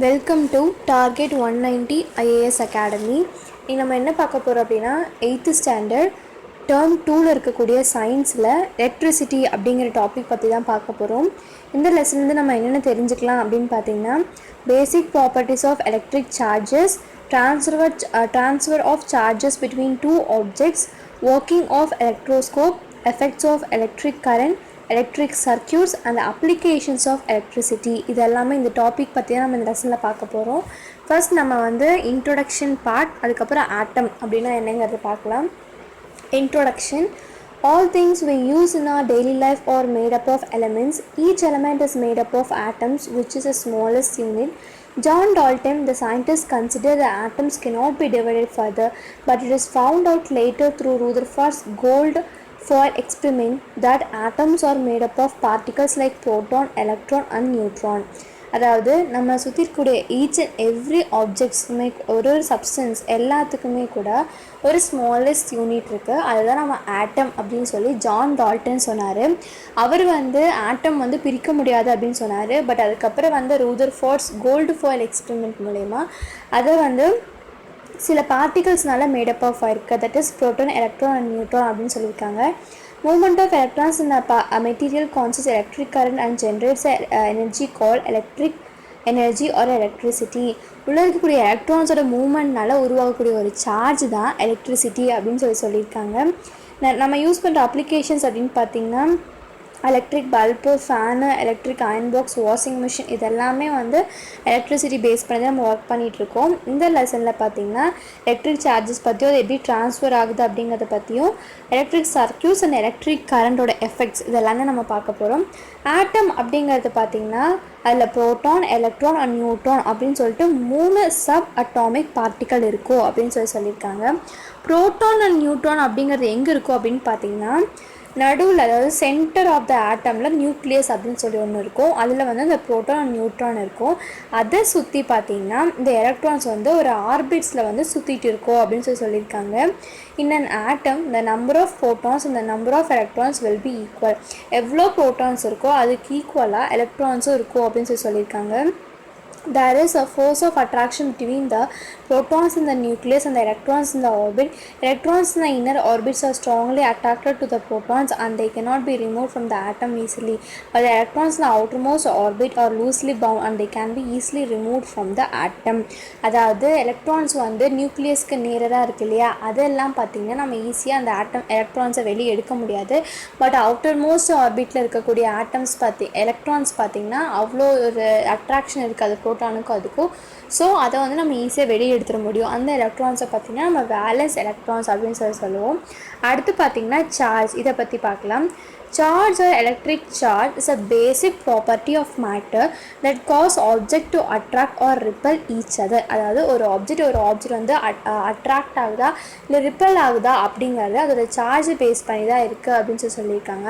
Welcome to target 190 IAS academy. இன்றைக்கி நம்ம என்ன பார்க்க போகிறோம் அப்படின்னா 8th ஸ்டாண்டர்ட் டேர்ம் 2ல் இருக்கக்கூடிய சயின்ஸில் எலக்ட்ரிசிட்டி அப்படிங்கிற டாபிக் பற்றி தான் பார்க்க போகிறோம். இந்த லெசன்லேருந்து நம்ம என்னென்ன தெரிஞ்சுக்கலாம் அப்படின்னு பார்த்தீங்கன்னா, basic properties of electric charges, transfer of charges between two objects, working of electroscope, effects of electric current, electric circuits and applications of electricity. இது எல்லாமே இந்த டாபிக் பற்றி தான் நம்ம இந்த லெசனில் பார்க்க போகிறோம். ஃபர்ஸ்ட் நம்ம இன்ட்ரொடக்ஷன் பார்ட், அதுக்கப்புறம் ஆட்டம் அப்படின்னா என்னங்கிறது பார்க்கலாம். Introduction. All things we use in our daily life are made up of elements. Each element is made up of atoms, which is the smallest unit. John Dalton, the scientist, considered the atoms cannot be divided further, but it is found out later through Rutherford's gold foil experiment that atoms are made up of particles like proton, electron and neutron. அதாவது நம்ம சுற்றி இருக்கக்கூடிய each and every ஆப்ஜெக்ட்ஸுமே ஒரு substance எல்லாத்துக்குமே கூட ஒரு smallest unit இருக்குது. அதுதான் நம்ம ஆட்டம் அப்படின்னு சொல்லி ஜான் டால்டன் சொன்னார். அவர் ஆட்டம் பிரிக்க முடியாது அப்படின்னு சொன்னார். பட் அதுக்கப்புறம் ரூதர்ஃபோர்ட்ஸ் கோல்டு ஃபாயில் எக்ஸ்பெரிமெண்ட் மூலயமா அதை சில பார்ட்டிகல்ஸ்னால மேடப் ஆஃப் ஆயிருக்கு. That is proton, electron and neutron அப்படின்னு சொல்லியிருக்காங்க. Movement of electrons in a material causes electric current and generates energy called electric energy or electricity. உள்ள இருக்கக்கூடிய எலக்ட்ரான்ஸோட மூவ்மெண்ட்னால உருவாகக்கூடிய ஒரு சார்ஜ் தான் எலக்ட்ரிசிட்டி அப்படின்னு சொல்லியிருக்காங்க. நம்ம யூஸ் பண்ணுற அப்ளிகேஷன்ஸ் அப்படின்னு பார்த்தீங்கன்னா, electric bulb, fan, electric iron box, washing machine, இதெல்லாமே எலக்ட்ரிசிட்டி பேஸ் பண்ணி தான் நம்ம ஒர்க் பண்ணிகிட்ருக்கோம். இந்த லெசனில் பார்த்திங்கன்னா எலக்ட்ரிக் சார்ஜஸ் பற்றியும் அது எப்படி ட்ரான்ஸ்ஃபர் ஆகுது அப்படிங்கிறத பற்றியும், எலக்ட்ரிக் சர்க்யூட்ஸ் அண்ட் எலக்ட்ரிக் கரண்டோட எஃபெக்ட்ஸ் இதெல்லாம் தான் நம்ம பார்க்க போகிறோம். ஆட்டம் அப்படிங்கிறது பார்த்திங்கன்னா அதில் ப்ரோட்டான், எலக்ட்ரான் அண்ட் நியூட்ரான் அப்படின்னு சொல்லிட்டு 3 சப் அட்டாமிக் பார்ட்டிக்கல் இருக்கும் அப்படின்னு சொல்லியிருக்காங்க. ப்ரோட்டான் அண்ட் நியூட்ரான் அப்படிங்கிறது எங்கே இருக்கும் அப்படின்னு பார்த்திங்கன்னா, நடுவில், அதாவது சென்டர் ஆஃப் த ஆட்டமில் நியூக்ளியஸ் அப்படின்னு சொல்லி ஒன்று இருக்கும். அதில் அந்த ப்ரோட்டான் அண்ட் நியூட்ரான் இருக்கும். அதை சுற்றி பார்த்திங்கன்னா இந்த எலக்ட்ரான்ஸ் ஒரு ஆர்பிட்ஸில் சுற்றிட்டு இருக்கும் அப்படின்னு சொல்லியிருக்காங்க. In an atom the number of photons and the number of electrons will be equal. எவ்வளோ ப்ரோட்டான்ஸ் இருக்கோ அதுக்கு ஈக்குவலாக எலக்ட்ரான்ஸும் இருக்கும் அப்படின்னு சொல்லியிருக்காங்க. There is a force of attraction between the protons in the nucleus and the electrons in the orbit. Electrons in the inner orbits are strongly attracted to the protons and they cannot be removed from the atom easily. But the electrons in the outermost orbit are loosely bound and they can be easily removed from the atom. அதாவது electrons நியூக்ளியஸ்க்கு நேராக இருக்கு இல்லையா, அதெல்லாம் பார்த்திங்கன்னா நம்ம ஈஸியாக அந்த எலக்ட்ரான்ஸை வெளியே எடுக்க முடியாது. பட் அவுட்டர் மோஸ்ட் ஆர்பிட்டில் இருக்கக்கூடிய ஆட்டம்ஸ் எலக்ட்ரான்ஸ் பார்த்திங்கன்னா அவ்வளோ ஒரு அட்ராக்ஷன் இருக்காது ப்ரோட்டானுக்கும் அதுக்கும். ஸோ அதை நம்ம ஈஸியாக வெளியே எடுத்துட முடியும். அந்த எலக்ட்ரான்ஸை பார்த்திங்கன்னா நம்ம வேலன்ஸ் எலக்ட்ரான்ஸ் அப்படின்னு சொல்லுவோம். அடுத்து பார்த்திங்கன்னா சார்ஜ், இதை பற்றி பார்க்கலாம். Charge or electric charge is a basic property of matter that cause object to attract or repel each other. அதாவது ஒரு ஆப்ஜெக்ட் அட்ராக்ட் ஆகுதா இல்லை ரிப்பல் ஆகுதா அப்படிங்கிறது அதோட சார்ஜ் பேஸ் பண்ணி தான் இருக்குது அப்படின்னு சொல்லியிருக்காங்க.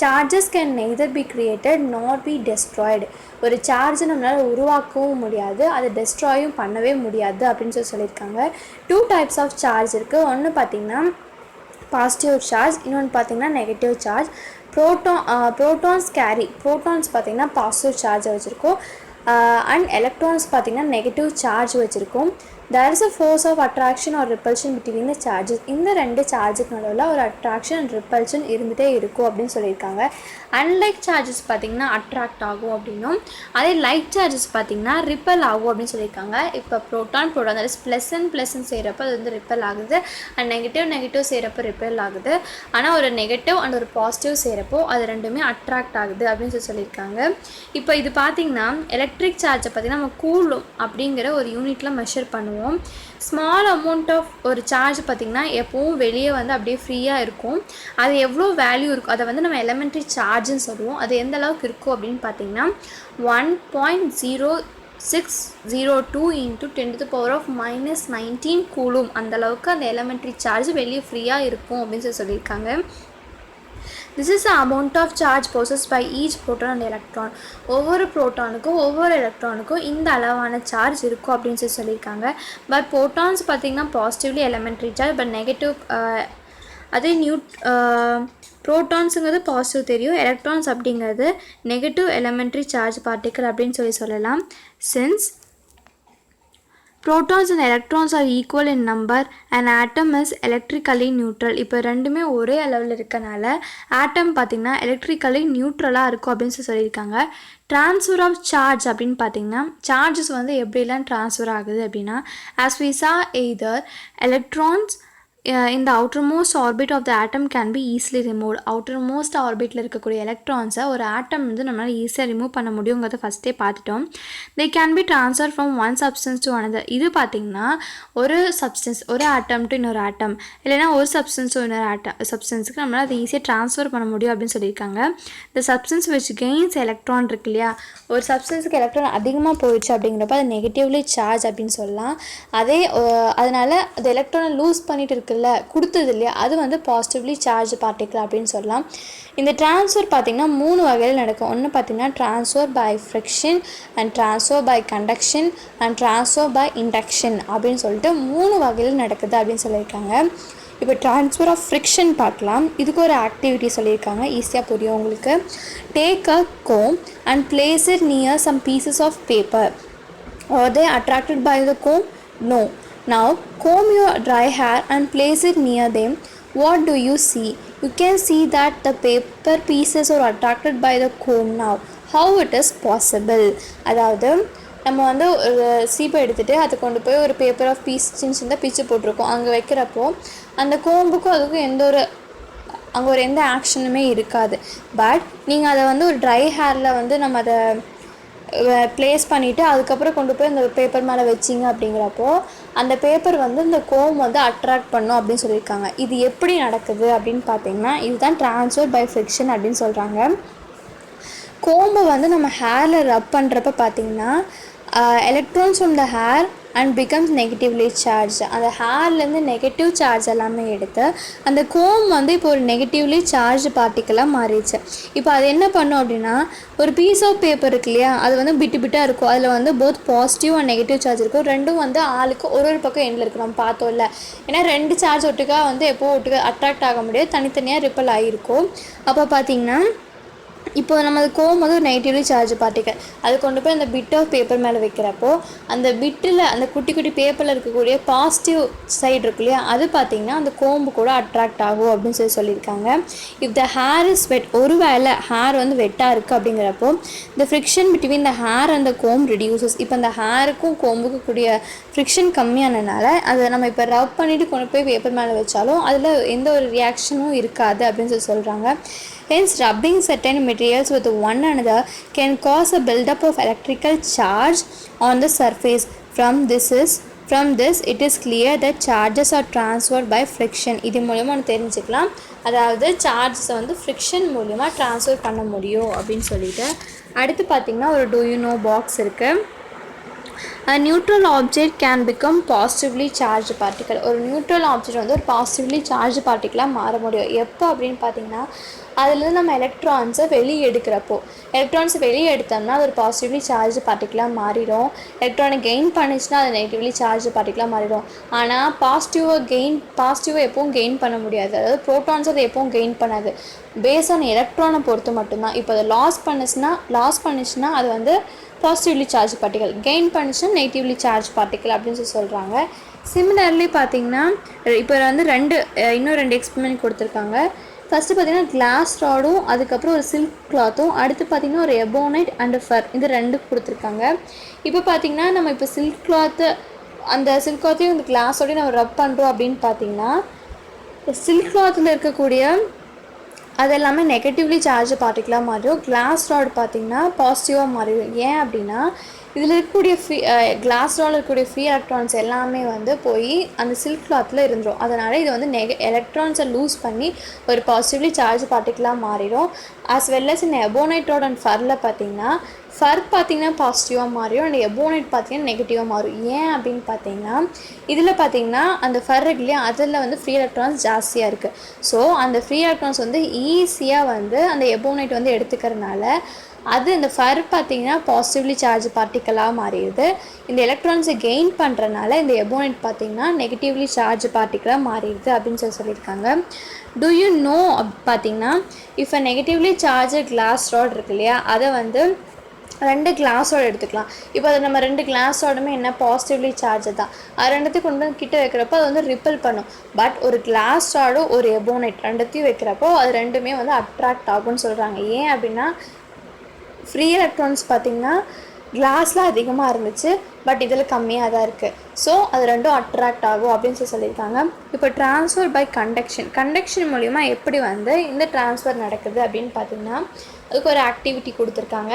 Charges can neither be created not be destroyed. ஒரு சார்ஜ் நம்மளால் உருவாக்கவும் முடியாது, அதை டெஸ்ட்ராயும் பண்ணவே முடியாது அப்படின்னு சொல்லியிருக்காங்க. 2 types ஆஃப் சார்ஜ் இருக்குது. ஒன்று பார்த்திங்கன்னா பாசிட்டிவ் சார்ஜ், இன்னொன்று பார்த்திங்கன்னா நெகட்டிவ் சார்ஜ். ப்ரோட்டான்ஸ் பார்த்திங்கன்னா பாசிட்டிவ் சார்ஜை வச்சுருக்கோம் அண்ட் எலக்ட்ரான்ஸ் பார்த்திங்கன்னா நெகட்டிவ் சார்ஜ் வச்சுருக்கோம். There is a force of attraction or repulsion between the charges. இந்த 2 சார்ஜுக்கு நடுவில் ஒரு அட்ராக்ஷன் அண்ட் ரிப்பல்ஷன் இருந்துகிட்டே இருக்கும் அப்படின்னு சொல்லியிருக்காங்க. அன்லைக் சார்ஜஸ் பார்த்திங்கன்னா அட்ராக்ட் ஆகும் அப்படின்னும், அதே லைக் சார்ஜஸ் பார்த்திங்கன்னா ரிப்பல் ஆகும் அப்படின்னு சொல்லியிருக்காங்க. இப்போ proton that is plus and செய்கிறப்ப அது ரிப்பல் ஆகுது, அண்ட் நெகட்டிவ் செய்கிறப்ப ரிப்பல் ஆகுது. ஆனால் ஒரு நெகட்டிவ் அண்ட் ஒரு பாசிட்டிவ் செய்கிறப்போ அது ரெண்டுமே அட்ராக்ட் ஆகுது அப்படின்னு சொல்லியிருக்காங்க. இப்போ இது பார்த்திங்கன்னா எலக்ட்ரிக் சார்ஜை பார்த்திங்கன்னா நம்ம கூலும் அப்படிங்கிற ஒரு யூனிட்டில் மெஷர் பண்ணுவோம். ஸ்மால் அமௌண்ட் ஆஃப் ஒரு சார்ஜ் பார்த்திங்கன்னா எப்போவும் வெளியே அப்படியே ஃப்ரீயாக இருக்கும். அது எவ்வளோ வேல்யூ இருக்கும் அதை நம்ம எலமெண்ட்ரி சார்ஜுன்னு சொல்லுவோம். அது எந்த அளவுக்கு இருக்கும் அப்படின்னு பார்த்திங்கன்னா 1.0602 × 10⁻⁻19 கூலும் அந்தளவுக்கு அந்த எலமெண்ட்ரி சார்ஜ் வெளியே ஃப்ரீயாக இருக்கும் அப்படின்னு சொல்லியிருக்காங்க. This is the amount of charge possessed by each proton and electron. ஒவ்வொரு ப்ரோட்டானுக்கும் ஒவ்வொரு எலக்ட்ரானுக்கும் இந்த அளவான சார்ஜ் இருக்கும் அப்படின்னு சொல்லியிருக்காங்க. பட் ப்ரோட்டான்ஸ் பார்த்திங்கன்னா positively elementary charge, but negative அதே ப்ரோட்டான்ஸுங்கிறது பாசிட்டிவ் தெரியும், எலக்ட்ரான்ஸ் அப்படிங்கிறது நெகட்டிவ் எலமெண்ட்ரி சார்ஜ் பார்ட்டிக்கல் அப்படின்னு சொல்லலாம். Since protons and electrons are equal in number and atom is electrically neutral. இப்போ ரெண்டுமே ஒரே அளவில் இருக்கனால ஆட்டம் பார்த்திங்கன்னா எலக்ட்ரிக்கலி நியூட்ரலாக இருக்கும் அப்படின்னு சொல்லியிருக்காங்க. ட்ரான்ஸ்ஃபர் ஆஃப் சார்ஜ் அப்படின்னு பார்த்திங்கன்னா சார்ஜஸ் வந்து எப்படிலாம் ட்ரான்ஸ்ஃபர் ஆகுது அப்படின்னா as we saw either electrons in the outermost orbit of the atom can be easily removed. outermost orbitல இருக்கக்கூடிய எலக்ட்ரான்ஸை ஒரு ஆட்டம் வந்து நம்மளால் ஈஸியாக ரிமூவ் பண்ண முடியுங்கிறத ஃபஸ்ட்டே பார்த்துட்டோம். they can be transferred from one substance to another. இது பார்த்திங்கன்னா ஒரு சப்ஸ்டன்ஸ் ஒரு ஆட்டம் டு இன்னொரு ஆட்டம் இல்லைனா ஒரு சப்ஸ்டன்ஸ் டு இன்னொரு சப்ஸ்டன்ஸுக்கு நம்மளால் அதை ஈஸியாக ட்ரான்ஸ்ஃபர் பண்ண முடியும் அப்படின்னு சொல்லியிருக்காங்க. the substance which gains electron இருக்கு இல்லையா, ஒரு சப்ஸ்டன்ஸுக்கு எலக்ட்ரான் அதிகமாக போயிடுச்சு அப்படிங்கிறப்ப அது நெகட்டிவ்லி சார்ஜ் அப்படின்னு சொல்லலாம். அதனால் அது எலக்ட்ரானை லூஸ் பண்ணிட்டு இருக்கு கொடுத்தது இல்லையா, அது வந்து பாசிட்டிவ்லி சார்ஜ் பார்ட்டிகிள் அப்படின்னு சொல்லலாம். இந்த ட்ரான்ஸ்ஃபர் பார்த்திங்கன்னா 3 வகையில் நடக்கும். ஒன்று பார்த்திங்கன்னா transfer by friction and transfer by conduction and transfer by induction அப்படின்னு சொல்லிட்டு 3 வகையில் நடக்குது அப்படின்னு சொல்லியிருக்காங்க. இப்போ ட்ரான்ஸ்ஃபர் ஆஃப் ஃப்ரிக்ஷன் பார்க்கலாம். இதுக்கு ஒரு ஆக்டிவிட்டி சொல்லியிருக்காங்க, ஈஸியாக புரியும் உங்களுக்கு. Take a comb and place it near some pieces of paper. Are they attracted by the comb? No. Now comb your dry hair and place it near them. What do you see? You can see that the paper pieces are attracted by the comb. Now how it is possible? அதாவது நம்ம வந்து ஒரு சீப்பை எடுத்துகிட்டு அதை கொண்டு போய் ஒரு பேப்பர் ஆஃப் பீஸ் சின்ன பிச்சு போட்டிருக்கோம் அங்கே வைக்கிறப்போ அந்த கோம்புக்கும் அதுக்கும் எந்த ஆக்ஷனுமே இருக்காது. பட் நீங்கள் அதை வந்து ஒரு ட்ரை ஹேரில் வந்து நம்ம அதை ப்ளேஸ் பண்ணிவிட்டு அதுக்கப்புறம் கொண்டு போய் அந்த பேப்பர் மேலே வச்சிங்க அப்படிங்கிறப்போ அந்த பேப்பர் வந்து இந்த கோம் வந்து அட்ராக்ட் பண்ணும் அப்படின்னு சொல்லியிருக்காங்க. இது எப்படி நடக்குது அப்படின்னு பார்த்தீங்கன்னா இதுதான் ட்ரான்ஸ்ஃபர் பை ஃப்ரிக்ஷன் அப்படின்னு சொல்கிறாங்க. கோம்பை வந்து நம்ம ஹேரில் ரப் பண்ணுறப்ப பார்த்திங்கன்னா electrons from the hair and becomes negatively charge. அந்த ஹேர்லேருந்து நெகட்டிவ் சார்ஜ் எல்லாமே எடுத்து அந்த கோம் வந்து இப்போ ஒரு நெகட்டிவ்லி சார்ஜ் பார்ட்டிக்கலாக மாறிடுச்சு. இப்போ அது என்ன பண்ணும் அப்படின்னா ஒரு பீஸ் ஆஃப் பேப்பர் இருக்கு இல்லையா, அது வந்து பிட்டாக இருக்கும். அதில் வந்து both positive and negative charge இருக்கும். ரெண்டும் வந்து ஆளுக்கு ஒரு பக்கம் எண்டில் இருக்கும். நம்ம பார்த்தோம் இல்லை, ஏன்னா 2 சார்ஜ் ஒட்டுக்கா வந்து எப்போ ஒட்டுக்கா அட்ராக்ட் ஆக முடியாது, தனித்தனியாக ரிப்பல் ஆகிருக்கும். அப்போ பார்த்திங்கன்னா இப்போ நம்ம அது கோம் வந்து ஒரு நெகட்டிவ்லி சார்ஜ் பார்ட்டிக்கல் அது கொண்டு போய் அந்த பிட் ஆஃப் பேப்பர் மேலே வைக்கிறப்போ அந்த பிட்டில் அந்த குட்டி குட்டி பேப்பரில் இருக்கக்கூடிய பாசிட்டிவ் சைடு இருக்கு இல்லையா, அது பார்த்திங்கன்னா அந்த கோம்பு கூட அட்ராக்ட் ஆகும் அப்படின்னு சொல்லியிருக்காங்க. If the hair is wet, ஒரு வேளை ஹேர் வந்து வெட்டாக இருக்குது அப்படிங்கிறப்போ இந்த friction between the hair and the comb reduces. இப்போ அந்த ஹேருக்கும் கோம்புக்கும் கூடிய ஃப்ரிக்ஷன் கம்மியானனால அதை நம்ம இப்போ ரப் பண்ணிவிட்டு கொண்டு போய் பேப்பர் மேலே வச்சாலும் அதில் எந்த ஒரு ரியாக்ஷனும் இருக்காது அப்படின்னு சொல்கிறாங்க. Hence, rubbing certain materials with one another can cause a buildup of electrical charge on the surface. From this, it is clear that charges are transferred by friction. இது மூலமா நம்ம தெரிஞ்சுக்கலாம், அதாவது சார்ஜஸை வந்து ஃப்ரிக்ஷன் மூலமாக ட்ரான்ஸ்ஃபர் பண்ண முடியும் அப்படின்னு சொல்லிட்டு. அடுத்து பார்த்திங்கன்னா ஒரு do you know பாக்ஸ் இருக்குது. A neutral object can become positively charged particle. ஒரு நியூட்ரல் ஆப்ஜெக்ட் வந்து ஒரு பாசிட்டிவ்லி சார்ஜ் பார்ட்டிக்கலாக மாற முடியும். எப்போ அப்படின்னு பார்த்தீங்கன்னா அதுலேருந்து நம்ம எலக்ட்ரான்ஸை வெளியே எடுத்தோம்னா அது ஒரு பாசிட்டிவ்லி சார்ஜ் பார்ட்டிக்கலாக மாறிடும். எலக்ட்ரானை கெயின் பண்ணிச்சுன்னா அது நெகட்டிவ்லி சார்ஜ் பார்ட்டிக்கலாக மாறிடும். ஆனால் பாசிட்டிவை எப்பவும் கெயின் பண்ண முடியாது. அதாவது ப்ரோட்டான்ஸ் அதை எப்பவும் கெயின் பண்ணாது, பேஸ் ஆன் எலக்ட்ரானை பொறுத்து மட்டும்தான். இப்போ அதை லாஸ் பண்ணிச்சுன்னா அது வந்து பாசிட்டிவ்லி சார்ஜ் பார்ட்டிக்கல், கெயின் பண்ணிச்சுன்னா நெகட்டிவ்லி சார்ஜ் பார்ட்டிக்கல் அப்படின்னு சொல்கிறாங்க. சிமிலர்லி பார்த்திங்கன்னா இப்போ வந்து இன்னும் 2 எக்ஸ்பெரிமெண்ட் கொடுத்துருக்காங்க. ஃபஸ்ட்டு பார்த்திங்கன்னா கிளாஸ் ராடும் அதுக்கப்புறம் ஒரு சில்க் கிளாத்தும், அடுத்து பார்த்திங்கன்னா ஒரு எபோனைட் அண்ட் ஃபர், இது 2 கொடுத்துருக்காங்க. இப்போ பார்த்திங்கன்னா நம்ம இப்போ சில்க் கிளாத்தையும் இந்த கிளாஸோடய நம்ம ரப் பண்ணுறோம் அப்படின்னு பார்த்திங்கன்னா சில்க் கிளாத்தில் இருக்கக்கூடிய அது எல்லாமே நெகட்டிவ்லி சார்ஜ் பார்ட்டிக்கலாக மாறிடும். கிளாஸ் ராட் பார்த்திங்கன்னா பாசிட்டிவாக மாறிடும். ஏன் அப்படின்னா இதில் இருக்கக்கூடிய கிளாஸ் ராடில் இருக்கக்கூடிய ஃப்ரீ எலக்ட்ரான்ஸ் எல்லாமே வந்து போய் அந்த சில்க் கிளாத்தில் இருந்துடும். அதனால் இது வந்து எலக்ட்ரான்ஸை லூஸ் பண்ணி ஒரு பாசிட்டிவ்லி சார்ஜ் பார்ட்டிக்கலாக மாறிடும். ஆஸ் வெல் அஸ் இந்த எபோனைட் ராட் அண்ட் ஃபரில் பார்த்திங்கன்னா ஃபர் பார்த்திங்கன்னா பாசிட்டிவாக மாறிடும், அண்ட் எபோனைட் பார்த்திங்கன்னா நெகட்டிவாக மாறும். ஏன் அப்படின்னு பார்த்தீங்கன்னா இதில் பார்த்திங்கன்னா அந்த ஃபர் இருக்கு இல்லையா, அதில் வந்து ஃப்ரீ எலக்ட்ரான்ஸ் ஜாஸ்தியாக இருக்குது. ஸோ அந்த ஃப்ரீ எலக்ட்ரான்ஸ் வந்து ஈஸியாக வந்து அந்த எபோனைட் வந்து எடுத்துக்கிறதுனால அது இந்த ஃபர் பார்த்திங்கன்னா பாசிட்டிவ்லி சார்ஜ் பார்ட்டிக்கலாக மாறிடுது. இந்த எலக்ட்ரான்ஸை கெயின் பண்ணுறனால இந்த எபோனைட் பார்த்திங்கன்னா நெகட்டிவ்லி சார்ஜ் பார்ட்டிக்கலாக மாறிடுது அப்படின்னு சொல்லியிருக்காங்க. Do you know பார்த்திங்கன்னா if a negatively charge glass rod இருக்கு இல்லையா, அதை வந்து ரெண்டு கிளாஸோட எடுத்துக்கலாம். இப்போ அது நம்ம ரெண்டு கிளாஸோடமே என்ன பாசிட்டிவ்லி சார்ஜ் தான். அது ரெண்டுத்தையும் கொண்டு வந்து கிட்ட வைக்கிறப்போ அது வந்து ரிப்பல் பண்ணும். பட் ஒரு கிளாஸோட ஒரு எபோனைட் ரெண்டுத்தையும் வைக்கிறப்போ அது ரெண்டுமே வந்து அட்ராக்ட் ஆகும்னு சொல்கிறாங்க. ஏன் அப்படின்னா ஃப்ரீ எலக்ட்ரான்ஸ் பார்த்திங்கன்னா கிளாஸில் அதிகமாக இருந்துச்சு, பட் இதில் கம்மியாக தான் இருக்குது. ஸோ அது ரெண்டும் அட்ராக்ட் ஆகும் அப்படின்னு சொல்லியிருக்காங்க. இப்போ ட்ரான்ஸ்ஃபர் பை கண்டக்ஷன் மூலிமா எப்படி வந்து இந்த ட்ரான்ஸ்ஃபர் நடக்குது அப்படின்னு பார்த்திங்கன்னா அதுக்கு ஒரு ஆக்டிவிட்டி கொடுத்துருக்காங்க.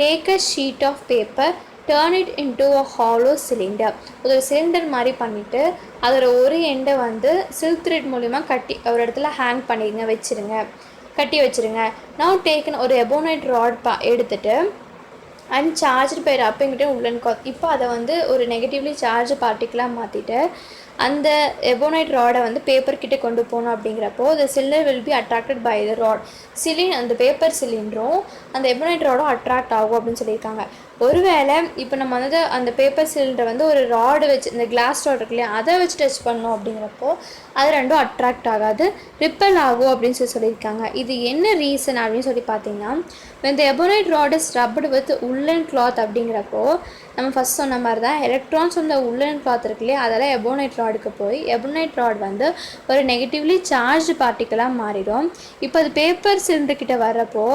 Take a sheet of paper, turn it into a hollow cylinder. ஒரு சிலிண்டர் மாதிரி பண்ணிவிட்டு அதோட ஒரு எண்டை வந்து சில்க் த்ரெட் மூலிமா கட்டி ஒரு இடத்துல ஹேங் பண்ணிடுங்க, கட்டி வச்சுருங்க. நவ் டேக்கன் ஒரு எபோனைட் ராட் எடுத்துகிட்டு அண்ட் சார்ஜ் பை ரப்பிங்கிட்டே உள்ளன் காத். இப்போ அதை வந்து ஒரு நெகட்டிவ்லி சார்ஜ் பார்ட்டிக்கலாக மாற்றிட்டு அந்த எபோனைட் ராடை வந்து பேப்பர்கிட்ட கொண்டு போகணும். அப்படிங்கிறப்போ the cylinder will be attracted by the rod. அந்த பேப்பர் சிலிண்டரும் அந்த எபோனைட் ராடும் அட்ராக்ட் ஆகும் அப்படின்னு சொல்லியிருக்காங்க. ஒருவேளை இப்போ நம்ம வந்து அந்த பேப்பர் சிலிண்டரை வந்து ஒரு ராடு வச்சு இந்த கிளாஸ் ராட் இருக்கு இல்லையா அதை வச்சு டச் பண்ணோம் அப்படிங்கிறப்போ அது ரெண்டும் அட்ராக்ட் ஆகாது, ரிப்பல் ஆகும் அப்படின்னு சொல்லியிருக்காங்க. இது என்ன ரீசன் அப்படின்னு சொல்லி பார்த்தீங்கன்னா when the ebonite rod is rubbed with woolen cloth அப்படிங்கிறப்போ நம்ம ஃபஸ்ட் சொன்ன மாதிரி தான் எலக்ட்ரான்ஸ் அந்த woolen cloth இருக்கு இல்லையா அதெல்லாம் எபோனைட் ராடுக்கு போய் எபோனைட் ராட் வந்து ஒரு நெகட்டிவ்லி சார்ஜ் பார்ட்டிக்கலாக மாறிடும். இப்போ அது பேப்பர் சிலிண்டர்கிட்ட வர்றப்போ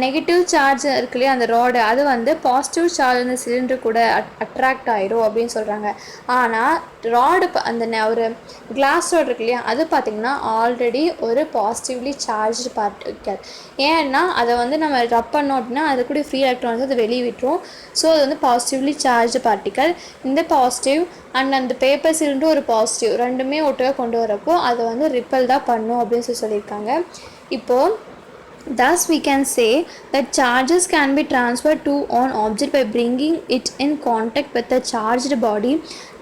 நெகட்டிவ் சார்ஜ் இருக்கு இல்லையா அந்த ராடு அது வந்து பாசிட்டிவ் சார்ஜ் அந்த சிலிண்டர் கூட அட்ராக்ட் ஆயிரும் அப்படின்னு சொல்கிறாங்க. ஆனால் ராடு அந்த ஒரு கிளாஸ் ராட் இருக்கு இல்லையா அது பார்த்திங்கன்னா ஆல்ரெடி ஒரு பாசிட்டிவ்லி சார்ஜ் பார்ட்டிக்கல். ஏன்னா அதை வந்து நம்ம ரப் பண்ணோம் அப்படின்னா அது கூட ஃப்ரீ எலக்ட்ரான்ஸ் அது வெளியே விட்டுரும். ஸோ அது வந்து பாசிட்டிவ்லி சார்ஜ் பார்ட்டிக்கல். இந்த பாசிட்டிவ் அண்ட் அந்த பேப்பர் சிலிண்டர் ஒரு பாசிட்டிவ் ரெண்டுமே ஒட்டுக்காக கொண்டு வரப்போ அதை வந்து ரிப்பல் தான் பண்ணும் அப்படின்னு சொல்லியிருக்காங்க. இப்போது thus we can say that charges can be transferred to an object by bringing it in contact with a charged body.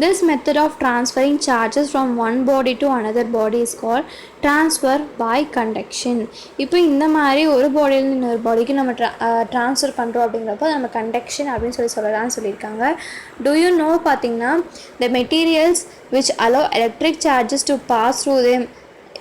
This method of transferring charges from one body to another body is called transfer by conduction. இப்போ இந்த மாதிரி ஒரு பாடியிலேருந்து இன்னொரு பாடிக்கு நம்ம transfer பண்ணுறோம் அப்படிங்கிறப்போ நம்ம கண்டக்ஷன் அப்படின்னு சொல்லலாம்னு சொல்லியிருக்காங்க. do you know பார்த்தீங்கன்னா the materials which allow electric charges to pass through them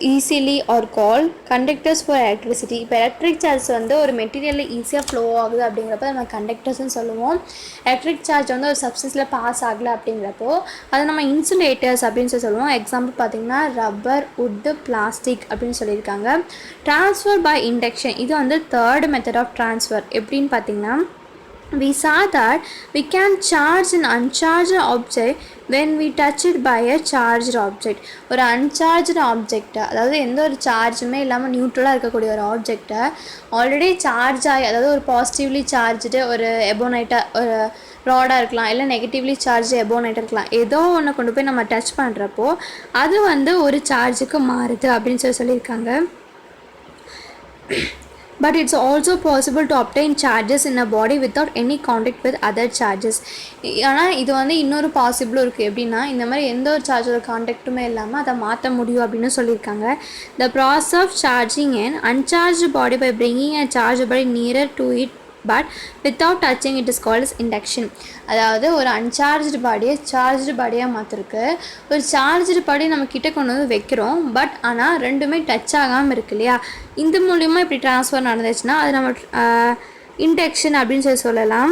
easily are call conductors for electricity. இப்போ எலக்ட்ரிக் சார்ஜ் வந்து ஒரு மெட்டீரியலில் ஈஸியாக ஃப்ளோ ஆகுது அப்படிங்கிறப்ப நம்ம கண்டக்டர்ஸ்னு சொல்லுவோம். எலக்ட்ரிக் சார்ஜ் வந்து ஒரு சப்ஸ்டன்ஸில் பாஸ் ஆகலை அப்படிங்கிறப்போ அதை நம்ம இன்சுலேட்டர்ஸ் அப்படின்னு சொல்லுவோம். எக்ஸாம்பிள் பார்த்திங்கன்னா ரப்பர், வுட்டு, பிளாஸ்டிக் அப்படின்னு சொல்லியிருக்காங்க. ட்ரான்ஸ்ஃபர் பை இண்டக்ஷன் இது வந்து தேர்ட் மெத்தட் ஆஃப் ட்ரான்ஸ்ஃபர். எப்படின்னு பார்த்திங்கன்னா we saw that we can charge an uncharged object when we touch it by a charged object. ஒரு அன்சார்ஜ்டு ஆப்ஜெக்டை அதாவது எந்த ஒரு சார்ஜுமே இல்லாமல் நியூட்ரலாக இருக்கக்கூடிய ஒரு ஆப்ஜெக்டை ஆல்ரெடி சார்ஜ் ஆகி அதாவது ஒரு பாசிட்டிவ்லி சார்ஜ்டு ஒரு எபோனைட்டாக ஒரு ராடாக இருக்கலாம், இல்லை நெகட்டிவ்லி சார்ஜ் எபோனைட்டாக இருக்கலாம், ஏதோ ஒன்று கொண்டு போய் நம்ம டச் பண்ணுறப்போ அது வந்து ஒரு சார்ஜுக்கு மாறுது அப்படின்னு சொல்லியிருக்காங்க. But it's also possible to obtain charges in a body without any contact with other charges. ஆனால் இது வந்து இன்னொரு பாசிபிளும் இருக்குது. எப்படின்னா இந்த மாதிரி எந்த ஒரு சார்ஜோட கான்டாக்ட்டுமே இல்லாமல் அதை மாற்ற முடியும் அப்படின்னு சொல்லியிருக்காங்க. The process of charging an uncharged body by bringing a charged body nearer to it but without touching it is called as induction. அதாவது ஒரு அன்சார்ஜ்டு பாடியை சார்ஜ்டு பாடியாக மாற்றிருக்கு. ஒரு சார்ஜ்டு பாடி நம்ம கிட்டே கொண்டு வந்து வைக்கிறோம், பட் ஆனால் ரெண்டுமே டச் ஆகாமல் இருக்கு இல்லையா. இந்த மூலிமா இப்படி ட்ரான்ஸ்ஃபர் நடந்துச்சுன்னா அது நம்ம இண்டக்ஷன் அப்படின்னு சொல்லலாம்.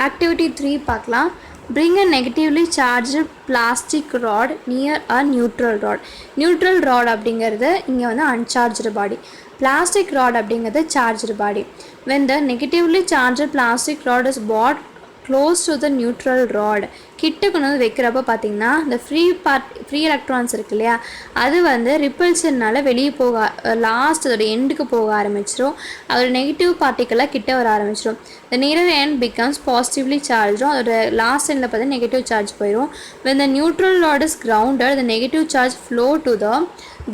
ஆக்டிவிட்டி 3 பார்க்கலாம். Bring a negatively charged plastic rod near a neutral rod. Neutral rod அப்படிங்கிறது இங்கே வந்து அன்சார்ஜ்டு பாடி, பிளாஸ்டிக் ராட் அப்படிங்கிறது charged body. when the negatively charged plastic rod is brought close to the neutral rod கிட்ட கொண்டு வந்து வைக்கிறப்ப பார்த்திங்கன்னா இந்த ஃப்ரீ எலக்ட்ரான்ஸ் இருக்கு இல்லையா அது வந்து ரிப்பல்ஷன்னால வெளியே போக லாஸ்ட் அதோட எண்டுக்கு போக ஆரம்பிச்சிடும். அதோட நெகட்டிவ் பார்ட்டிக்கலாக கிட்ட வர ஆரம்பிச்சிடும். the nearer end becomes positively charged. அதோட லாஸ்ட் எண்டில் பார்த்தீங்கன்னா நெகட்டிவ் சார்ஜ் போயிடும். when the neutral rod is grounded the negative charge flow to the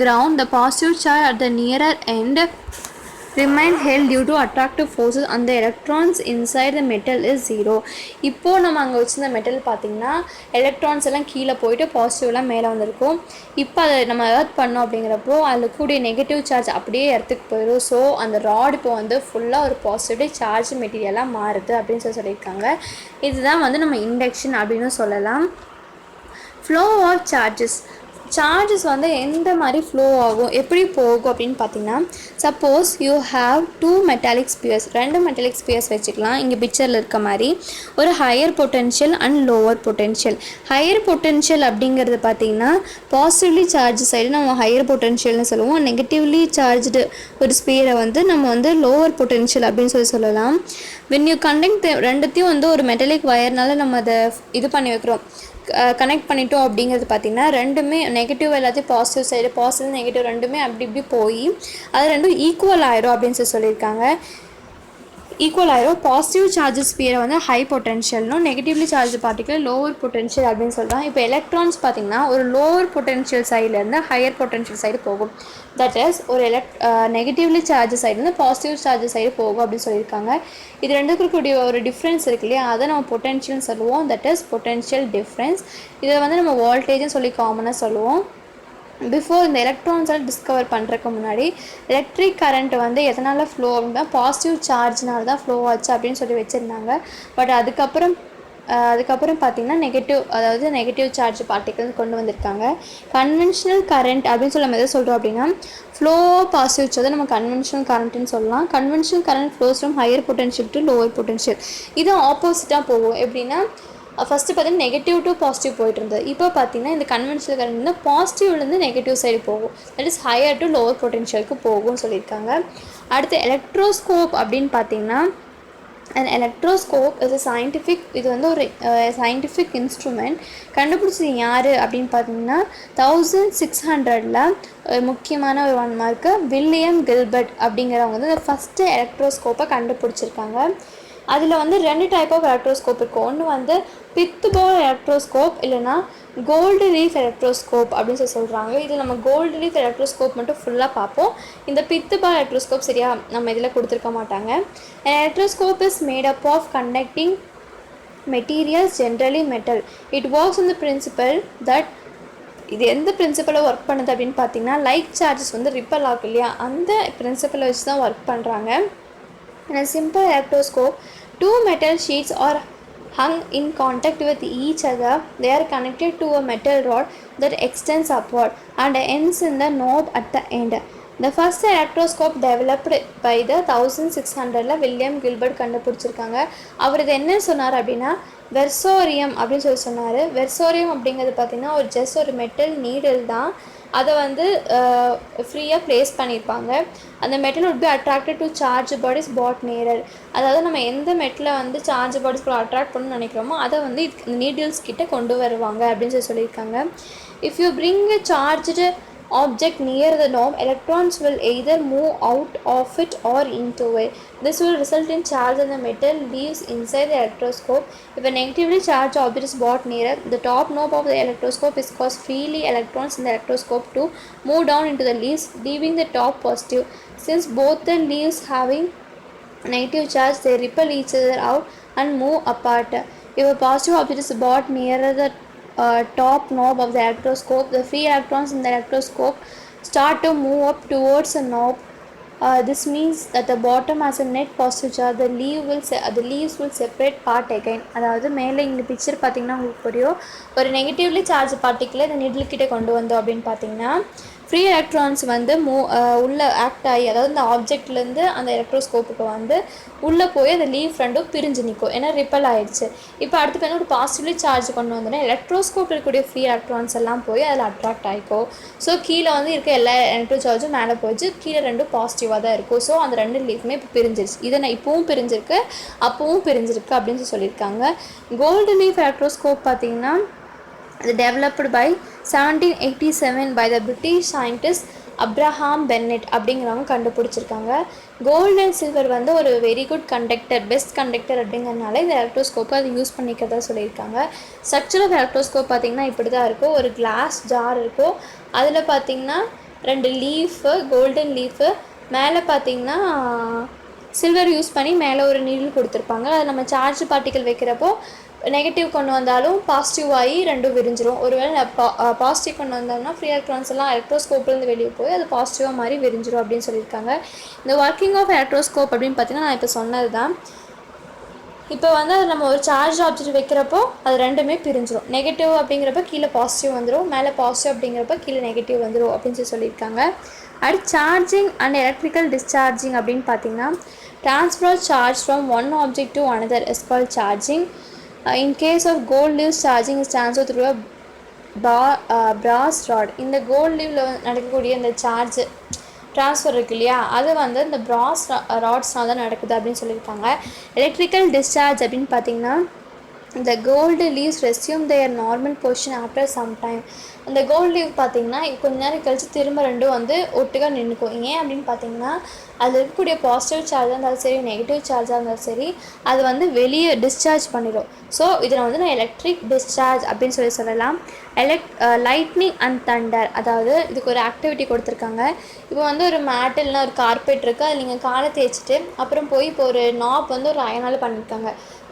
ground. the positive charge at the nearer end remain held due to attractive forces and the electrons inside the metal is 0. இப்போது நம்ம அங்கே வச்சுருந்த metal பார்த்திங்கன்னா electrons எல்லாம் கீழே போயிட்டு பாசிட்டிவ்லாம் மேலே வந்திருக்கும். இப்போ அதை நம்ம எர்த் பண்ணோம் அப்படிங்கிறப்போ அதில் கூடிய நெகட்டிவ் சார்ஜ் அப்படியே எர்த்துக்கு போயிடும். ஸோ அந்த ராட் இப்போ வந்து ஃபுல்லாக ஒரு பாசிட்டிவ் சார்ஜ் மெட்டீரியலாக மாறுது அப்படின்னு சொல்லியிருக்காங்க. இதுதான் வந்து நம்ம இண்டக்ஷன் அப்படின்னு சொல்லலாம். ஃப்ளோ ஆஃப் சார்ஜஸ் சார்ஜஸ் வந்து எந்த மாதிரி ஃப்ளோ ஆகும், எப்படி போகும் அப்படின்னு பார்த்தீங்கன்னா, suppose you have two metallic spheres, ரெண்டு மெட்டாலிக் ஸ்பியர்ஸ் வச்சுக்கலாம். இங்கே பிக்சரில் இருக்க மாதிரி ஒரு higher potential and lower potential. Higher potential அப்படிங்கிறது பார்த்தீங்கன்னா பாசிட்டிவ்லி சார்ஜ் சைடு நம்ம ஹையர் பொட்டென்ஷியல்னு சொல்லுவோம். நெகட்டிவ்லி சார்ஜ்டு ஒரு ஸ்பியரை வந்து நம்ம வந்து லோவர் பொட்டென்ஷியல் அப்படின்னு சொல்லலாம். when you conduct ரெண்டுத்தையும் வந்து ஒரு மெட்டாலிக் வயர்னால நம்ம அதை இது பண்ணி வைக்கிறோம், கனெக்ட் பண்ணிட்டோம் அப்படிங்கிறது பார்த்திங்கன்னா ரெண்டுமே நெகட்டிவ் எல்லாத்தையும் பாசிட்டிவ் சைடு, பாசிட்டிவ் நெகட்டிவ் ரெண்டுமே அப்படி இப்படி போய் அது ரெண்டும் ஈக்குவல் ஆயிரும் அப்படின்னு சொல்லியிருக்காங்க. ஈக்குவல் ஆயிரும். பாசிட்டிவ் சார்ஜஸ் ஸ்பியரை வந்து ஹை பொட்டென்ஷியல்னும், negatively charge particle lower potential அப்படின்னு சொல்கிறாங்க. இப்போ எலக்ட்ரான்ஸ் பார்த்திங்கன்னா ஒரு லோவர் பொட்டென்ஷியல் சைட்லேருந்து ஹையர் பொட்டென்ஷியல் சைடு போகும். தட் இஸ் ஒரு நெகட்டிவ்லி சார்ஜ் சைடுலேருந்து பாசிட்டிவ் சார்ஜ் சைடு போகும் அப்படின்னு சொல்லியிருக்காங்க. இது ரெண்டுக்கும் கூடிய ஒரு டிஃப்ரென்ஸ் இருக்கு இல்லையா, அதை நம்ம பொட்டென்ஷியல்னு சொல்லுவோம். That is potential difference. இதை வந்து நம்ம வோல்டேஜ்னு சொல்லி காமனாக சொல்லுவோம். பிஃபோர் இந்த எலக்ட்ரான்ஸை டிஸ்கவர் பண்ணுறதுக்கு முன்னாடி எலக்ட்ரிக் கரண்ட் வந்து எதனால் ஃப்ளோ அப்படின்னா பாசிட்டிவ் சார்ஜ்னால தான் ஃப்ளோ ஆச்சு அப்படின்னு சொல்லி வச்சுருந்தாங்க. பட் அதுக்கப்புறம் பார்த்திங்கன்னா நெகட்டிவ் சார்ஜ் பார்ட்டிகல்ஸ் கொண்டு வந்திருக்காங்க. கன்வென்ஷனல் கரண்ட் அப்படின்னு சொல்லி நம்ம எதை சொல்கிறோம் அப்படின்னா ஃப்ளோ பாசிட்டிவ் சார்ஜ் நம்ம கன்வென்ஷனல் கரண்ட்னு சொல்லலாம். Conventional current flows from higher potential to lower potential. இது ஆப்போசிட்டாக போகும். எப்படின்னா ஃபஸ்ட்டு பார்த்தீங்கன்னா நெகட்டிவ் டு பாசிட்டிவ் போயிட்டு இருந்தது. இப்போ பார்த்தீங்கன்னா இந்த கன்வென்ஷனல் கரண்ட் வந்து பாசிட்டிவ்லேருந்து நெகட்டிவ் சைடு போகும். That is higher to lower பொட்டென்ஷியலுக்கு போகும்னு சொல்லியிருக்காங்க. அடுத்து எலக்ட்ரோஸ்கோப் அப்படின்னு பார்த்தீங்கன்னா அண்ட் எலக்ட்ரோஸ்கோப் இஸ் இது வந்து ஒரு சயின்டிஃபிக் இன்ஸ்ட்ருமெண்ட். கண்டுபிடிச்சது யார் அப்படின்னு பார்த்தீங்கன்னா 1600 முக்கியமான ஒரு 1 மார்க்கு வில்லியம் கில்பர்ட் அப்படிங்கிறவங்க வந்து இந்த ஃபஸ்ட்டு எலக்ட்ரோஸ்கோப்பை கண்டுபிடிச்சிருக்காங்க. அதில் வந்து 2 டைப் ஆஃப் எலக்ட்ரோஸ்கோப் இருக்கும். ஒன்று வந்து பித்து பால் எலக்ட்ரோஸ்கோப், இல்லைனா கோல்டு லீஃப் எலக்ட்ரோஸ்கோப் அப்படின்னு சொல்கிறாங்க. இதில் நம்ம கோல்டு லீஃப் எலக்ட்ரோஸ்கோப் மட்டும் ஃபுல்லாக பார்ப்போம். இந்த பித்து பால் எலக்ட்ரோஸ்கோப் சரியாக நம்ம இதில் கொடுத்துருக்க மாட்டாங்க. Electroscope is made up of conducting materials, generally metal. It works on the principle that இது எந்த பிரின்சிபலை ஒர்க் பண்ணுது அப்படின்னு பார்த்தீங்கன்னா லைக் சார்ஜஸ் வந்து ரிப்பல் ஆகும் இல்லையா, அந்த பிரின்சிபலை வச்சு தான் ஒர்க் பண்ணுறாங்க. In a simple electroscope, two metal sheets are hung in contact with each other. They are connected to a metal rod that extends upward and ends in the knob at the end. The first electroscope developed by the 1600 William Gilbert கண்டுபிடிச்சிருக்காங்க. அவர் இது என்ன சொன்னார் அப்படின்னா versorium அப்படின்னு சொன்னார். Versorium அப்படிங்கிறது பார்த்திங்கன்னா ஒரு மெட்டல் நீடில் தான். அதை வந்து ஃப்ரீயாக ப்ளேஸ் பண்ணியிருப்பாங்க. அந்த metal would be attracted to charge bodies brought nearer. அதாவது நம்ம எந்த மெட்டலை வந்து சார்ஜ் பாடிஸ் கூட அட்ராக்ட் பண்ணணும்னு நினைக்கிறோமோ அதை வந்து இந்த நீடில்ஸ் கிட்ட கொண்டு வருவாங்க அப்படின்னு சொல்லியிருக்காங்க. If you bring a charged object near the knob, electrons will either move out of it or into it. This will result in charge on the metal leaves inside the electroscope. If a negatively charged object is brought nearer the top knob of the electroscope, is caused freely electrons in the electroscope to move down into the leaves, leaving the top positive. Since both the leaves having negative charge, they repel each other out and move apart. If a positive object is brought nearer the top knob of the electroscope, the free electrons in the electroscope start to move up towards the knob. This means that the bottom has a net positive charge. The leaves will separate part again. அதாவது மேலே இங்கே picture பார்த்தீங்கன்னா உங்களுக்கு புரியும். ஒரு negatively charge பார்ட்டிக்கில் இந்த needle கிட்டே கொண்டு வந்தோம் அப்படின்னு பார்த்தீங்கன்னா ஃப்ரீ எலக்ட்ரான்ஸ் வந்து உள்ளே ஆக்ட் ஆகி, அதாவது இந்த ஆப்ஜெக்ட்லேருந்து அந்த எலக்ட்ரோஸ்கோப்புக்கு வந்து உள்ளே போய் அந்த லீவ் ரெண்டும் பிரிஞ்சு நிற்கும், ஏன்னா ரிப்பல் ஆகிடுச்சு. இப்போ அடுத்து வந்து ஒரு பாசிட்டிவ்லி சார்ஜ் கொண்டு வந்தோன்னா எலக்ட்ரோஸ்கோப்பில் இருக்கக்கூடிய ஃப்ரீ எலக்ட்ரான்ஸ் எல்லாம் போய் அதில் அட்ராக்ட் ஆகிக்கும். ஸோ கீழே வந்து இருக்க எல்லா நெகட்டிவ் சார்ஜும் மேலே போயிடுச்சு, கீழே ரெண்டும் பாசிட்டிவாக தான் இருக்கும். ஸோ அந்த 2 லீஃப்மே இப்போ பிரிஞ்சிருச்சு. இதை நான் இப்போவும் பிரிஞ்சிருக்கு, அப்போவும் பிரிஞ்சிருக்கு அப்படின்னு சொல்லியிருக்காங்க. கோல்டு லீஃப் எலக்ட்ரோஸ்கோப் பார்த்திங்கன்னா அது developed by 1787 by the British scientist Abraham Bennett அப்படிங்கிறவங்க கண்டுபிடிச்சிருக்காங்க. கோல்டு அண்ட் சில்வர் வந்து ஒரு very good conductor, best conductor அப்படிங்கிறதுனால இந்த எலக்ட்ரோஸ்கோப்பை அது யூஸ் பண்ணிக்கிறதா சொல்லியிருக்காங்க. ஸ்ட்ரக்சர் ஆஃப் எலக்ட்ரோஸ்கோப் பார்த்திங்கன்னா இப்படி தான் இருக்கும். ஒரு கிளாஸ் ஜார் இருக்கும், அதில் பார்த்திங்கன்னா 2 லீஃபு, கோல்டன் லீஃபு, மேலே பார்த்திங்கன்னா சில்வர் யூஸ் பண்ணி மேலே ஒரு நீடில் கொடுத்துருப்பாங்க. அது நம்ம சார்ஜ் பார்ட்டிக்கல் வைக்கிறப்போ நெகட்டிவ் கொண்டு வந்தாலும் பாசிட்டிவ் ஆகி ரெண்டும் விரிஞ்சிரும். ஒருவேளை பாசிட்டிவ் கொண்டு வந்தோம்னா ஃப்ரீ எலக்ட்ரான்ஸ் எல்லாம் எலக்ட்ரோஸ்கோப்லேருந்து வெளியே போய் அது பாசிட்டிவாக மாதிரி விரிஞ்சிரும் அப்படின்னு சொல்லியிருக்காங்க. இந்த ஒர்க்கிங் ஆஃப் எலக்ட்ரோஸ்கோப் அப்படின்னு பார்த்தீங்கன்னா நான் இப்போ சொன்னது தான். இப்போ வந்து அது நம்ம ஒரு சார்ஜ் ஆப்ஜெக்ட் வைக்கிறப்போ அது ரெண்டுமே பிரிஞ்சிடும். நெகட்டிவ் அப்படிங்கிறப்ப கீழே பாசிட்டிவ் வந்துடும், மேலே பாசிட்டிவ் அப்படிங்கிறப்ப கீழே நெகட்டிவ் வந்துடும் அப்படின்னு சொல்லியிருக்காங்க. அடுத்து சார்ஜிங் அண்ட் எலக்ட்ரிக்கல் டிஸ்சார்ஜிங் அப்படின்னு பார்த்தீங்கன்னா, transfer charge from one object to another is called charging. In case of gold leaves charging is transfer through brass rod. இந்த கோல்ட் லீவில் நடக்கக்கூடிய இந்த சார்ஜ் ட்ரான்ஸ்ஃபர் இருக்கு இல்லையா, அது வந்து இந்த பிராஸ் ராட்ஸ்னால் தான் நடக்குது அப்படின்னு சொல்லியிருக்காங்க. எலக்ட்ரிக்கல் டிஸ்சார்ஜ் அப்படின்னு பார்த்தீங்கன்னா, இந்த gold leaves resume their normal position after some time. அந்த கோல்டு லீவ் பார்த்திங்கன்னா கொஞ்ச நேரம் கழித்து திரும்ப ரெண்டும் வந்து ஒட்டுக்காக நின்றுக்கும். ஏன் அப்படின்னு பார்த்தீங்கன்னா, அதில் இருக்கக்கூடிய பாசிட்டிவ் சார்ஜாக இருந்தாலும் சரி, நெகட்டிவ் சார்ஜாக இருந்தாலும் சரி, அது வந்து வெளியே டிஸ்சார்ஜ் பண்ணிடும். ஸோ இதில் வந்து நான் எலக்ட்ரிக் டிஸ்சார்ஜ் அப்படின்னு சொல்லலாம். லைட்னிங் அண்ட் தண்டர், அதாவது இதுக்கு ஒரு ஆக்டிவிட்டி கொடுத்துருக்காங்க. இப்போ வந்து ஒரு மேட் இல்லைனா ஒரு கார்பெட் இருக்குது, அது நீங்கள் காலை தேய்ச்சிட்டு அப்புறம் போய் இப்போ ஒரு நாப் வந்து ஒரு அயனால் பண்ணியிருக்காங்க,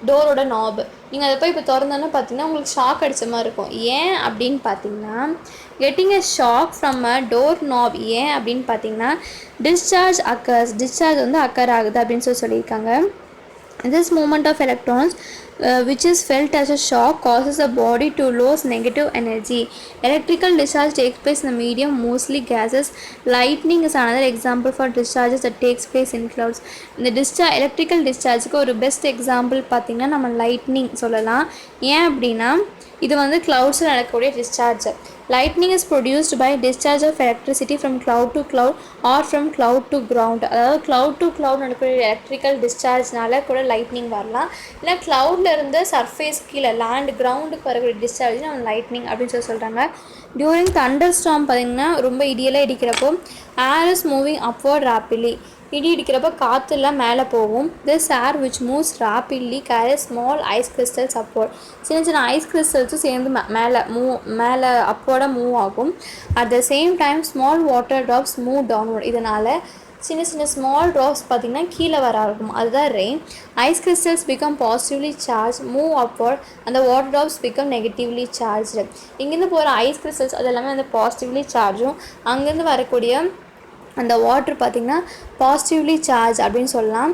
டோரோட நாப். நீங்கள் அதை போய் இப்போ திறந்தோன்னு பார்த்தீங்கன்னா உங்களுக்கு ஷாக் அடித்த மாதிரி இருக்கும். ஏன் அப்படின்னு பார்த்தீங்கன்னா, getting a shock from a door நாப். ஏன் அப்படின்னு பார்த்தீங்கன்னா, டிஸ்சார்ஜ் வந்து அக்கர் ஆகுது அப்படின்னு சொல்லியிருக்காங்க. This movement of electrons which is felt as a shock causes the body to lose negative energy. Electrical discharge takes place in the medium, mostly gases. Lightning is another example for discharges that takes place in clouds. இந்த electrical டிஸ்சார்ஜுக்கு ஒரு best example பார்த்திங்கன்னா நம்ம lightning சொல்லலாம். ஏன் அப்படின்னா இது வந்து cloudsல நடக்கக்கூடிய discharge. Lightning is produced by discharge of electricity from cloud to cloud or from cloud to ground. அதாவது cloud to cloud நடக்கக்கூடிய எலக்ட்ரிக்கல் டிஸ்சார்ஜ்னால கூட லைட்னிங் வரலாம். இல்லை cloudல இருந்து சர்ஃபேஸ் கீழே லேண்ட் கிரவுண்டுக்கு வரக்கூடிய டிஸ்சார்ஜ் நம்ம லைட்னிங் அப்படின்னு சொல்கிறாங்க. டியூரிங் தண்டர் ஸ்டார்ம் பார்த்திங்கன்னா ரொம்ப இடியெல்லாம் இடிக்கிறப்போ air is moving upward rapidly. இடி இடிக்கிறப்ப காற்றுலாம் மேலே போகும். This air which moves rapidly carries small ice crystals upward. சின்ன சின்ன ஐஸ் கிறிஸ்டல்ஸும் சேர்ந்து மேலே அப்வர்டாக மூவ் ஆகும். At the same time small water drops move downward. இதனால் சின்ன சின்ன ஸ்மால் ட்ராப்ஸ் பார்த்திங்கன்னா கீழே வர ஆகும், அதுதான் rain. Ice crystals become positively charge, move upward, அந்த water drops become negatively charge. இங்கேருந்து போகிற ஐஸ் கிறிஸ்டல்ஸ் அது எல்லாமே அந்த பாசிட்டிவ்லி சார்ஜும், அங்கேருந்து வரக்கூடிய அந்த வாட்டர் பார்த்திங்கன்னா பாசிட்டிவ்லி சார்ஜ் அப்படின்னு சொல்லலாம்.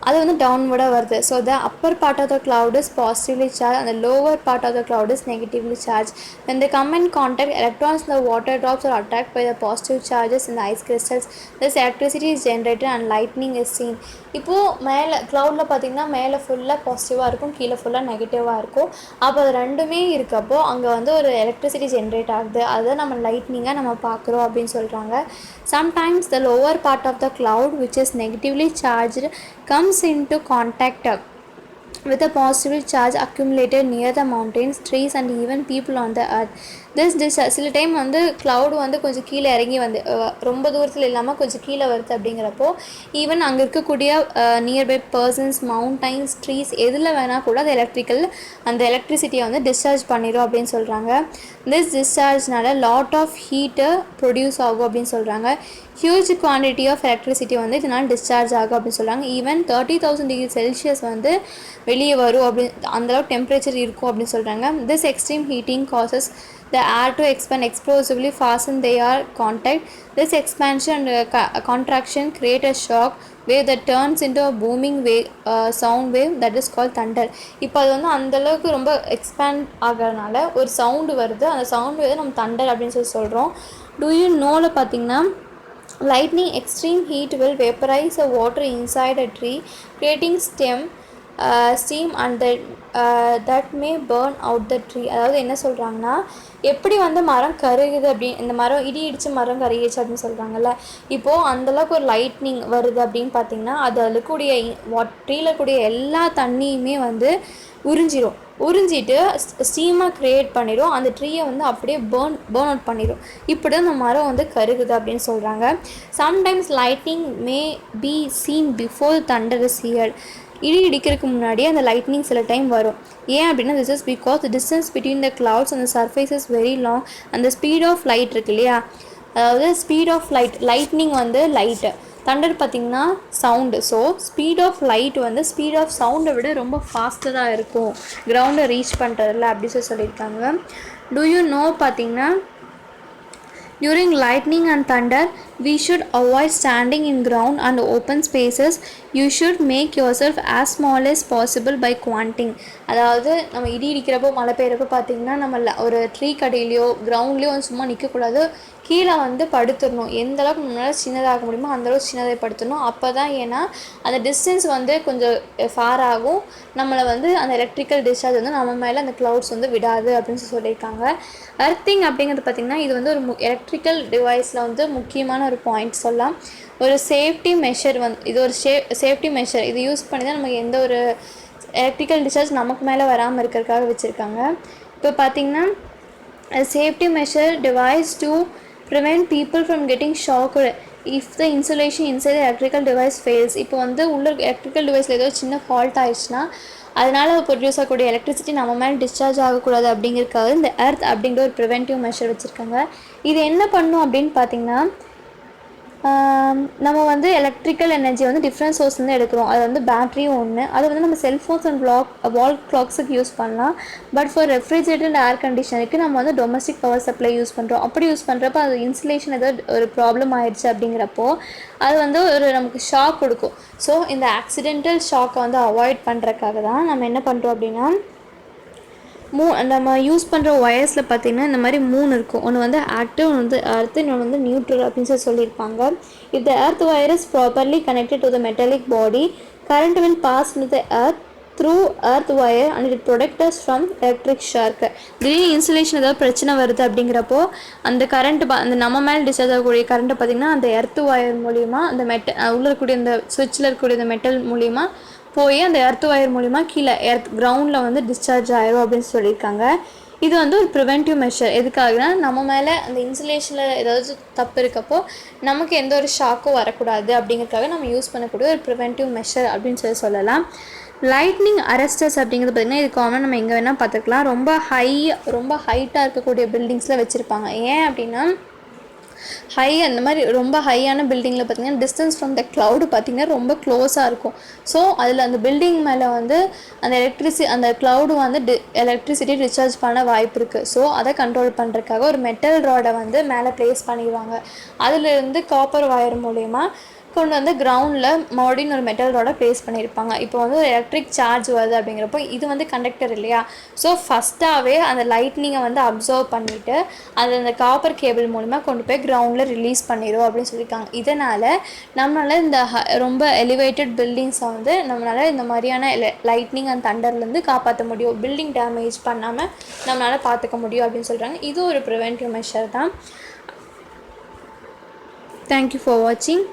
அது வந்து டவுன்வர்டாக வருது. So the upper part of the cloud is positively charged and the lower part of the cloud is negatively charged. When they come in contact, electrons in the water drops are attacked by the positive charges in the ice crystals. This electricity is generated and lightning is seen. இப்போது மேலே க்ளவுடில் பார்த்திங்கன்னா மேலே ஃபுல்லாக பாசிட்டிவாக இருக்கும், கீழே ஃபுல்லாக நெகட்டிவாக இருக்கும். அப்போ அது ரெண்டுமே இருக்கப்போ அங்கே வந்து ஒரு எலக்ட்ரிசிட்டி ஜென்ரேட் ஆகுது, அதை நம்ம லைட்னிங்காக நம்ம பார்க்குறோம் அப்படின்னு சொல்கிறாங்க. Sometimes the lower part of the cloud which is negatively charged comes into contact with a positive charge accumulated near the mountains, trees and even people on the earth. சில time வந்து cloud வந்து கொஞ்சம் கீழே இறங்கி வந்து ரொம்ப தூரத்தில் இல்லாமல் கொஞ்சம் கீழே வருது அப்படிங்கிறப்போ ஈவன் அங்கே இருக்கக்கூடிய நியர்பை பர்சன்ஸ், மவுண்டைன்ஸ், ட்ரீஸ் எதில் வேணால் கூட அந்த எலக்ட்ரிசிட்டியை வந்து டிஸ்சார்ஜ் பண்ணிடும் அப்படின்னு சொல்கிறாங்க. திஸ் டிஸ்சார்ஜ்னால லாட் ஆஃப் ஹீட்டு ப்ரொடியூஸ் ஆகும் அப்படின்னு சொல்கிறாங்க. ஹியூஜ் குவான்டிட்டி ஆஃப் எலக்ட்ரிசிட்டி வந்து இதனால் டிஸ்சார்ஜ் ஆகும் அப்படின்னு சொல்கிறாங்க. ஈவன் 30,000 டிகிரி செல்சியஸ் வந்து வெளியே வரும் அப்படின்னு அந்தளவுக்கு டெம்பரேச்சர் இருக்கும் அப்படின்னு சொல்கிறாங்க. This extreme heating causes the air to expand explosively fast in their contact. This expansion and contraction create a shock wave that turns into a booming wave, sound wave that is called thunder. இப்போ அது வந்து அந்தளவுக்கு ரொம்ப expand ஆகிறதுனால ஒரு sound வருது, அந்த sound வந்து நம்ம தண்டர் அப்படின்னு சொல்கிறோம். டூ யூ நோவில் பார்த்திங்கன்னா lightning extreme heat will vaporize the water inside a tree creating steam and that may burn out the tree. அதாவது என்ன சொல்கிறாங்கன்னா, எப்படி வந்து மரம் கருகுது அப்படின்னு, இந்த மரம் இடிச்சு மரம் கருகிடுச்சு அப்படின்னு சொல்கிறாங்கல்ல, இப்போது அந்தளவுக்கு ஒரு லைட்னிங் வருது அப்படின்னு பார்த்திங்கன்னா அது இருக்கக்கூடிய ட்ரீயில் கூடிய எல்லா தண்ணியுமே வந்து உறிஞ்சிட்டு ஸ்டீமாக க்ரியேட் பண்ணிடும், அந்த ட்ரீயை வந்து அப்படியே பேர்ன் அவுட் பண்ணிடும். இப்படி அந்த மரம் வந்து கருகுது அப்படின்னு சொல்கிறாங்க. Sometimes lightning may be seen before thunder is heard. இடிக்கிறதுக்கு முன்னாடி அந்த லைட்னிங் சில டைம் வரும். ஏன் அப்படின்னா this is because the distance between the clouds and the surface is very long. அந்த ஸ்பீட் ஆஃப் லைட் இருக்கு இல்லையா, அதாவது ஸ்பீட் ஆஃப் லைட்னிங் வந்து லைட்டு, தண்டர் பார்த்திங்கன்னா sound. So speed of light வந்து ஸ்பீட் ஆஃப் சவுண்டை விட ரொம்ப ஃபாஸ்ட்டாக தான் இருக்கும் கிரவுண்டை ரீச் பண்ணுறதில்ல அப்படி சொல்லியிருக்காங்க. டூ யூ நோ பார்த்திங்கன்னா During lightning and thunder, we should avoid standing in ground and open spaces. You should make yourself as small as possible by quanting. அதாவது நம்ம இடி இடிக்கிறப்போ மழை பெய்யறப்போ பார்த்தீங்கன்னா நம்ம ஒரு ட்ரீ கடையிலையோ கிரவுண்ட்லேயோ வந்து சும்மா நிற்கக்கூடாது, கீழே வந்து படுத்துடணும். எந்த அளவுக்கு நம்மளால் சின்னதாக முடியுமோ அந்தளவுக்கு சின்னதாக படுத்தணும். அப்போ தான், ஏன்னா அந்த டிஸ்டன்ஸ் வந்து கொஞ்சம் ஃபார் ஆகும், நம்மளை வந்து அந்த எலக்ட்ரிக்கல் டிஸ்சார்ஜ் வந்து நம்ம மேலே அந்த க்ளவுட்ஸ் வந்து விடாது அப்படின்னு சொல்லியிருக்காங்க. எர்த்திங் அப்படிங்கிறது பார்த்திங்கன்னா இது வந்து ஒரு எலக்ட்ரிக்கல் டிவைஸில் வந்து முக்கியமான ஒரு பாயிண்ட் சொல்லலாம். ஒரு சேஃப்டி மெஷர் இது ஒரு சேஃப்டி மெஷர். இது யூஸ் பண்ணி தான் நமக்கு எந்த ஒரு எலக்ட்ரிக்கல் டிஸ்சார்ஜ் நமக்கு மேலே வராமல் இருக்கிறதுக்காக வச்சுருக்காங்க. இப்போ பார்த்திங்கன்னா safety measure device to prevent people from getting shocked if the insulation inside the electrical device fails. இப்போ வந்து உள்ள எலக்ட்ரிக்கல் டிவைஸில் ஏதோ சின்ன ஃபால்ட் ஆயிடுச்சுன்னா அதனால் ப்ரொடியூஸ் ஆகக்கூடிய எலக்ட்ரிசிட்டி நம்ம மேலே டிஸ்சார்ஜ் ஆகக்கூடாது அப்படிங்கிறதுக்காக இந்த எர்த் அப்படிங்கிற ஒரு ப்ரிவென்டிவ் மெஷர் வச்சுருக்காங்க. இது என்ன பண்ணும் அப்படின்னு பார்த்திங்கன்னா, நம்ம வந்து எலக்ட்ரிக்கல் எனர்ஜி வந்து டிஃப்ரெண்ட் சோர்ஸ்லேருந்து எடுக்கிறோம். அது வந்து பேட்ரியும் ஒன்று. அது வந்து நம்ம செல்ஃபோன்ஸ் அண்ட் வால் கிளாக்ஸுக்கு யூஸ் பண்ணலாம். But for refrigerator and air கண்டிஷனருக்கு நம்ம வந்து டொமஸ்டிக் பவர் சப்ளை யூஸ் பண்ணுறோம். அப்படி யூஸ் பண்ணுறப்போ அது இன்சுலேஷன் ஏதோ ஒரு ப்ராப்ளம் ஆயிடுச்சு அப்படிங்கிறப்போ அது வந்து ஒரு நமக்கு ஷாக் கொடுக்கும். ஸோ இந்த ஆக்சிடென்டல் ஷாக்கை வந்து அவாய்ட் பண்ணுறதுக்காக தான் நம்ம என்ன பண்ணுறோம் அப்படின்னா, நம்ம யூஸ் பண்ணுற ஒயர்ஸில் பார்த்திங்கன்னா இந்த மாதிரி 3 இருக்கும். ஒன்று வந்து ஆக்டிவ், ஒன்று வந்து எர்த், இன்னொன்று வந்து நியூட்ரல் அப்படின்னு சொல்லியிருப்பாங்க. If the earth wire is properly connected to the metallic body, current will pass in the earth through earth wire and it protect us from electric shock. திடீர்னு இன்சுலேஷன் ஏதாவது பிரச்சனை வருது அப்படிங்கிறப்போ அந்த கரண்ட் அந்த நம்ம மேலே டிஸ்சார்ஜ் ஆகக்கூடிய கரண்ட்டை பார்த்திங்கன்னா அந்த எர்த் ஒயர் மூலிமா அந்த உள்ளே இருக்கக்கூடிய அந்த சுவிட்சில் இருக்கக்கூடிய அந்த மெட்டல் மூலிமா போய் அந்த எர்த் ஒயர் மூலிமா கீழே கிரவுண்டில் வந்து டிஸ்சார்ஜ் ஆயிரும் அப்படின்னு சொல்லியிருக்காங்க. இது வந்து ஒரு ப்ரிவென்டிவ் மெஷர். எதுக்காகனா நம்ம மேலே அந்த இன்சுலேஷனில் ஏதாவது தப்பு இருக்கப்போ நமக்கு எந்த ஒரு ஷாக்கும் வரக்கூடாது அப்படிங்கிறதுக்காக நம்ம யூஸ் பண்ணக்கூடிய ஒரு ப்ரிவென்டிவ் மெஷர் அப்படின்னு சொல்லலாம். லைட்னிங் அரெஸ்டர்ஸ் அப்படிங்கிறது பார்த்திங்கன்னா இது காமனாக நம்ம எங்கே வேணால் பார்த்துக்கலாம். ரொம்ப ஹைட்டாக இருக்கக்கூடிய பில்டிங்ஸில் வச்சுருப்பாங்க. ஏன் அப்படின்னா அந்த மாதிரி ரொம்ப ஹையான பில்டிங்கில் பார்த்திங்கன்னா டிஸ்டன்ஸ் ஃப்ரம் த க்ளவுடு பார்த்திங்கன்னா ரொம்ப க்ளோஸாக இருக்கும். ஸோ அதில் அந்த பில்டிங் மேலே வந்து அந்த க்ளவுடு வந்து எலக்ட்ரிசிட்டி டிஸ்சார்ஜ் பண்ண வாய்ப்பு இருக்குது. ஸோ அதை கண்ட்ரோல் பண்ணுறதுக்காக ஒரு மெட்டல் ராடை வந்து மேலே ப்ளேஸ் பண்ணிடுவாங்க. அதிலிருந்து காப்பர் ஒயர் மூலயமா கொண்டு வந்து கிரவுண்டில் மறுபடியும் ஒரு மெட்டல் ரோட ப்ளேஸ் பண்ணியிருப்பாங்க. இப்போ வந்து ஒரு எலக்ட்ரிக் சார்ஜ் வருது அப்படிங்கிறப்போ இது வந்து கண்டக்டர் இல்லையா, ஸோ ஃபஸ்ட்டாகவே அந்த லைட்னிங்கை வந்து அப்சர்வ் பண்ணிவிட்டு அது அந்த காப்பர் கேபிள் மூலமாக கொண்டு போய் கிரவுண்டில் ரிலீஸ் பண்ணிடும் அப்படின்னு சொல்லியிருக்காங்க. இதனால் நம்மளால் இந்த ரொம்ப எலிவேட்டட் பில்டிங்ஸை வந்து நம்மளால் இந்த மாதிரியான லைட்னிங் அண்ட் தண்டர்லேருந்து காப்பாற்ற முடியும், பில்டிங் டேமேஜ் பண்ணாமல் நம்மளால் பார்த்துக்க முடியும் அப்படின்னு சொல்கிறாங்க. இது ஒரு ப்ரிவென்டிவ் மெஷர் தான். தேங்க்யூ ஃபார் வாட்சிங்.